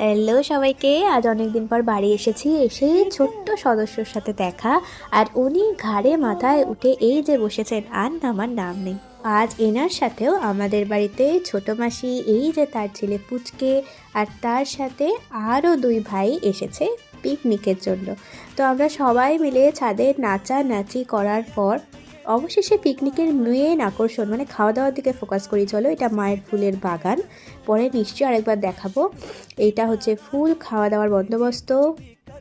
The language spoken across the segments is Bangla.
হ্যালো সবাইকে, আজ অনেক দিন পর বাড়ি এসেছি। এসে ছোট্ট সদস্যর সাথে দেখা, আর উনি ঘাড়ে মাথায় উঠে এই যে বসেছেন, আর নামার নাম নেই। আজ এনার সাথেও আমাদের বাড়িতে ছোট মাসি, এই যে তার ছেলে পুচকে, আর তার সাথে আরও 2 ভাই এসেছে পিকনিকের জন্য। তো আমরা সবাই মিলে ছাদে নাচানাচি করার পর অবশেষে পিকনিকের মেন আকর্ষণ মানে খাওয়া দাওয়ার দিকে ফোকাস করি। চলো, এটা মায়ের ফুলের বাগান, পরে নিশ্চয়ই আরেকবার দেখাবো। এইটা হচ্ছে ফুল খাওয়া দাওয়ার বন্দোবস্ত।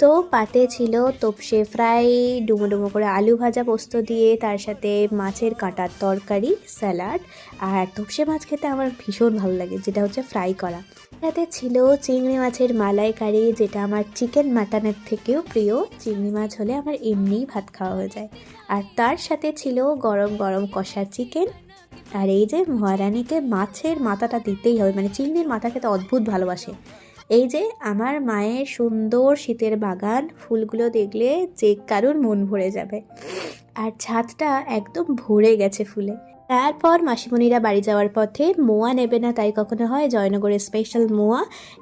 তো পাতে ছিল তোপসে ফ্রাই, ডুমো ডুমো করে আলু ভাজা পোস্ত দিয়ে, তার সাথে মাছের কাঁটার তরকারি, স্যালাড। আর তোপসে মাছ খেতে আমার ভীষণ ভালো লাগে, যেটা হচ্ছে ফ্রাই করা। সাথে ছিল চিংড়ি মাছের মালাইকারি, যেটা আমার চিকেন মাটনের থেকেও প্রিয়। চিংড়ি মাছ হলে আমার এমনিই ভাত খাওয়া হয়ে যায়। আর তার সাথে ছিল গরম গরম কষা চিকেন। আর এই যে মহারানীকে মাছের মাথাটা দিতেই হবে, মানে চিংড়ির মাথা খেতে অদ্ভুত ভালোবাসে। এই যে আমার মায়ের সুন্দর শীতের বাগান, ফুলগুলো দেখলে যে কারোর মন ভরে যাবে। আর ছাদটা একদম ভরে গেছে ফুলে। তারপর মাসিমণিরা বাড়ি যাওয়ার পথে মোয়া নেবে না তাই কখনো হয়, জয়নগরের স্পেশাল মোয়া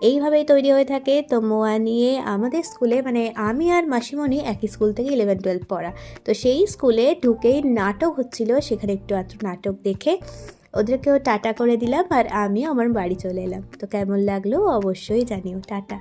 এইভাবেই তৈরি হয়ে থাকে। তো মোয়া নিয়ে আমাদের স্কুলে, মানে আমি আর মাসিমণি একই স্কুল থেকে 11-12 পড়া, তো সেই স্কুলে ঢুকেই নাটক হচ্ছিল, সেখানে একটু নাটক দেখে ওদেরকেও টাটা করে দিলাম, আর আমিও আমার বাড়ি চলে এলাম। তো কেমন লাগলো অবশ্যই জানিও। টাটা।